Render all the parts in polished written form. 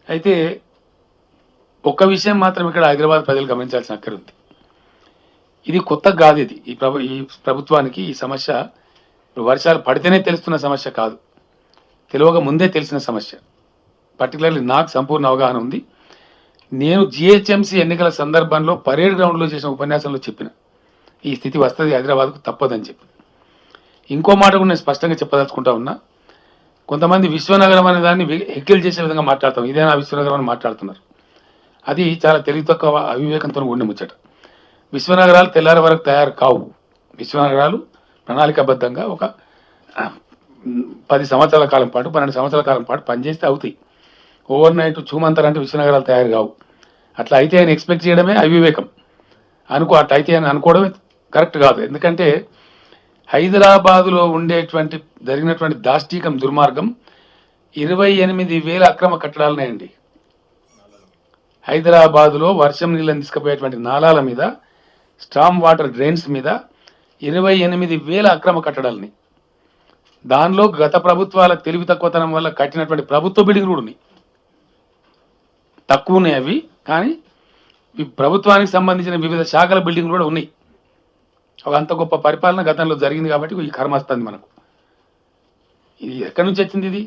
అయితే ఒక విషయం మాత్రం ఇక్కడ హైదరాబాద్ ప్రజలు గమనించాల్సిన అక్కరుంది. ఇది కొత్త కాదు ఇది. ఈ ప్రభుత్వానికి ఈ సమస్య వర్షాలు పడితేనే తెలుస్తున్న సమస్య కాదు. తెలవక ముందే తెలిసిన సమస్య. పర్టికులర్లీ నాకు సంపూర్ణ అవగాహన ఉంది. నేను జీహెచ్ఎంసీ ఎన్నికల సందర్భంలో పరేడ్ గ్రౌండ్‌లో చేసిన ఉపన్యాసంలో చెప్పిన. ఈ స్థితి వస్తది హైదరాబాద్‌కు తప్పదని చెప్పి. ఇంకో మాట కూడా నేను స్పష్టంగా చెప్పదలుచుకుంటా ఉన్నా. కొంతమంది విశ్వనగరం అనే దాన్ని హెకిల్ చేసే విధంగా మాట్లాడతాం. ఇదేనా విశ్వనగరం అని మాట్లాడుతున్నారు. అది చాలా తెలివి తక్కువ అవివేకంతో కూడిన ముచ్చట. విశ్వనగరాలు తెల్లారి వరకు తయారు కావు. విశ్వనగరాలు ప్రణాళికాబద్ధంగా ఒక 10 సంవత్సరాల కాలం పాటు 12 సంవత్సరాల కాలం పాటు పనిచేస్తే అవుతాయి. ఓవర్ నైట్ చూమంతరంటే విశ్వనగరాలు తయారు కావు. అట్లా అయితే అని ఎక్స్పెక్ట్ చేయడమే అవివేకం. అట్లా అయితే అని అనుకోవడమే కరెక్ట్ కాదు. ఎందుకంటే హైదరాబాదులో జరిగినటువంటి దాష్టీకం దుర్మార్గం 28,000 అక్రమ కట్టడాలున్నాయండి. హైదరాబాదులో వర్షం నీళ్ళని తీసుకుపోయేటువంటి నాలాల మీద, స్టామ్ వాటర్ డ్రైన్స్ మీద 28,000 అక్రమ కట్టడాలని. దానిలో గత ప్రభుత్వాల తెలివి తక్కువతనం వల్ల కట్టినటువంటి ప్రభుత్వ బిల్డింగ్లు కూడా ఉన్నాయి. తక్కువ ఉన్నాయి అవి, కానీ ఈ ప్రభుత్వానికి సంబంధించిన వివిధ శాఖల బిల్డింగ్లు కూడా ఉన్నాయి. ఒక అంత గొప్ప పరిపాలన గతంలో జరిగింది కాబట్టి ఈ కర్మ వస్తుంది మనకు. ఇది ఎక్కడి నుంచి వచ్చింది ఇది?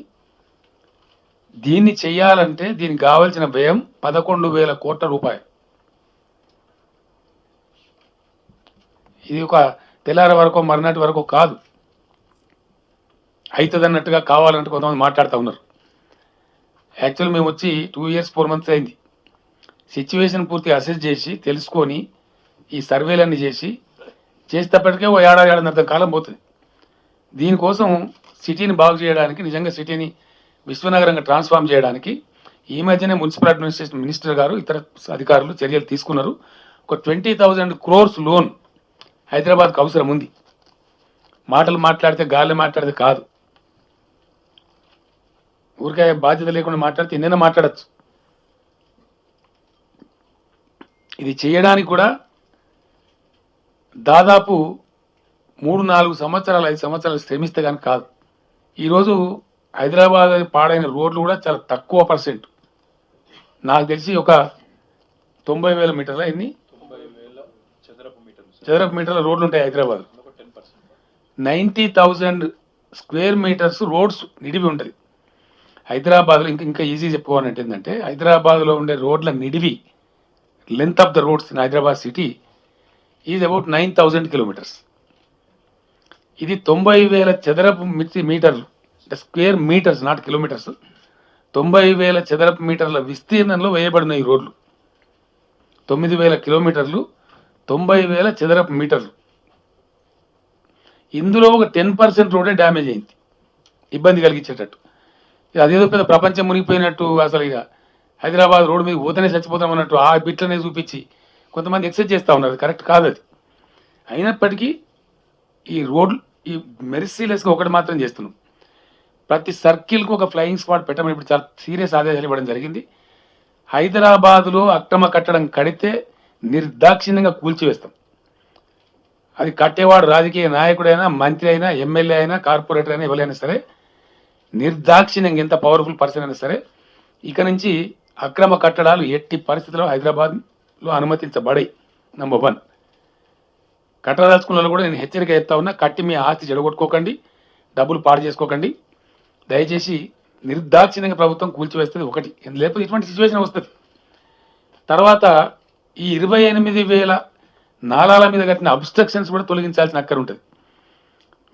దీన్ని చెయ్యాలంటే దీనికి కావాల్సిన వ్యయం 11,000 కోట్ల రూపాయలు. ఇది ఒక తెల్లారి వరకు మరునాటి వరకు కాదు. అవుతుంది అన్నట్టుగా కావాలంటే కొంతమంది మాట్లాడుతూ ఉన్నారు. యాక్చువల్ మేము వచ్చి 2 years 4 months అయింది. సిచ్యువేషన్ పూర్తిగా అసెస్ చేసి తెలుసుకొని ఈ సర్వేలన్నీ చేసేటప్పటికే ఓ ఏడాది కాలం పోతుంది. దీనికోసం సిటీని బాగు చేయడానికి, నిజంగా సిటీని విశ్వనగరంగా ట్రాన్స్ఫార్మ్ చేయడానికి ఈ మధ్యనే మున్సిపల్ అడ్మినిస్ట్రేషన్ మినిస్టర్ గారు ఇతర అధికారులు చర్యలు తీసుకున్నారు. ఒక 20,000 crores లోన్ హైదరాబాద్కు అవసరం ఉంది. మాటలు మాట్లాడితే గాలి మాట్లాడితే కాదు. ఊరికే బాధ్యత లేకుండా మాట్లాడితే ఎన్నైనా మాట్లాడచ్చు. ఇది చేయడానికి కూడా దాదాపు 3-4 సంవత్సరాలు 5 సంవత్సరాలు శ్రమిస్తే కానీ కాదు. ఈరోజు హైదరాబాద్ పాడైన రోడ్లు కూడా చాలా తక్కువ పర్సెంట్. నాకు తెలిసి ఒక 90,000 మీటర్ల ఎన్ని చదరపు మీటర్ల రోడ్లు ఉంటాయి హైదరాబాద్. 90,000 square meters రోడ్స్ నిడివి ఉంటుంది హైదరాబాద్లో. ఇంకా ఈజీ చెప్పుకోవాలంటే ఏంటంటే హైదరాబాద్లో ఉండే రోడ్ల నిడివి, length of the roads in Hyderabad city is about 9,000 kilometers. ఇది 90,000 చదరపు మీటర్లు, స్క్వేర్ మీటర్స్ నాట్ కిలోమీటర్స్. 90,000 చదరపు మీటర్ల విస్తీర్ణంలో వేయబడిన ఈ రోడ్లు 9,000 కిలోమీటర్లు, 90,000 చదరపు మీటర్లు. ఇందులో ఒక 10% రోడే డ్యామేజ్ అయింది, ఇబ్బంది కలిగించేటట్టు. అదేదో పెద్ద ప్రపంచం మునిగిపోయినట్టు, అసలు ఇక హైదరాబాద్ రోడ్డు మీద పోతేనే చచ్చిపోతాం అన్నట్టు ఆ బిట్లనే చూపించి కొంతమంది ఎక్సైజ్ చేస్తూ ఉన్నారు. కరెక్ట్ కాదు అది. అయినప్పటికీ ఈ రోడ్లు ఈ మెర్సీలెస్గా ఒకటి మాత్రం చేస్తున్నాం. ప్రతి సర్కిల్కు ఒక ఫ్లయింగ్ స్క్వాడ్ పెట్టమని ఇప్పుడు చాలా సీరియస్ ఆదేశాలు ఇవ్వడం జరిగింది. హైదరాబాదులో అక్రమ కట్టడం కడితే నిర్దాక్షిణ్యంగా కూల్చివేస్తాం. అది కట్టేవాడు రాజకీయ నాయకుడైనా, మంత్రి అయినా, ఎమ్మెల్యే అయినా, కార్పొరేటర్ అయినా, ఎవరైనా సరే నిర్దాక్షిణ్యంగా ఎంత పవర్ఫుల్ పర్సన్ అయినా సరే ఇక నుంచి అక్రమ కట్టడాలు ఎట్టి పరిస్థితుల్లో హైదరాబాద్లో అనుమతించబడాయి. నంబర్ 1. కట్టదలుచుకున్న కూడా నేను హెచ్చరిక చెప్తా ఉన్నా, కట్టి మీ ఆస్తి చెడగొట్టుకోకండి, డబ్బులు పాడు చేసుకోకండి. దయచేసి నిర్దాక్షిణ్యంగా ప్రభుత్వం కూల్చివేస్తుంది ఒకటి, లేకపోతే ఇటువంటి సిచ్యువేషన్ వస్తుంది. తర్వాత ఈ 28,000 నాలాల మీద కట్టిన అబ్స్ట్రక్షన్స్ కూడా తొలగించాల్సిన అక్కర ఉంటుంది.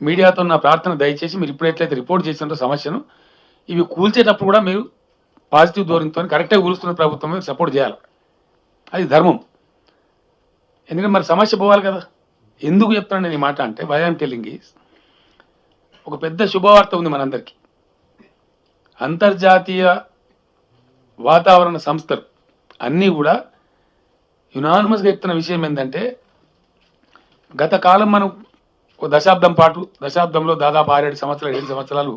మీడియాతో నా ప్రార్థన, దయచేసి మీరు ఇప్పుడు ఎట్లయితే రిపోర్ట్ చేసినారో సమస్యను, ఇవి కూల్చేటప్పుడు కూడా మీరు పాజిటివ్ ధోరణితో కరెక్ట్గా కూలుస్తున్న ప్రభుత్వం మీద సపోర్ట్ చేయాలి. అది ధర్మం. ఎందుకంటే మరి సమస్య పోవాలి కదా. ఎందుకు చెప్తాను నేను ఈ మాట అంటే, వై ఐఎమ్ టెల్లింగ్ ఈజ్, ఒక పెద్ద శుభవార్త ఉంది మనందరికీ. అంతర్జాతీయ వాతావరణ సంస్థలు అన్నీ కూడా యునానిమస్గా చెప్తున్న విషయం ఏంటంటే, గత కాలం మనం ఒక దశాబ్దంలో దాదాపు 6-7 సంవత్సరాలు 7 సంవత్సరాలు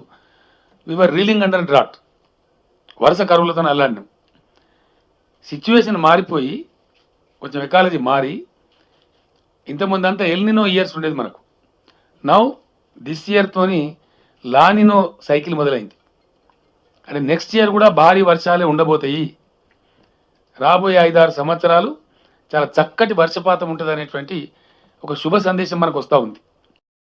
వీఆర్ రీలింగ్ అండర్ డ్రాట్, వరుస కరువులతో అల్లాడినాం. సిచ్యువేషన్ మారిపోయి కొంచెం ఎకాలజీ మారి, ఇంతకుముందు అంతా ఎల్నినో ఇయర్స్ ఉండేది మనకు. నౌ దిస్ ఇయర్తోని లానినో సైకిల్ మొదలైంది. అంటే నెక్స్ట్ ఇయర్ కూడా భారీ వర్షాలే ఉండబోతాయి, రాబోయే 5-6 సంవత్సరాలు చాలా చక్కటి వర్షపాతం ఉంటుంది అనేటువంటి ఒక శుభ సందేశం మనకు వస్తూ ఉంది.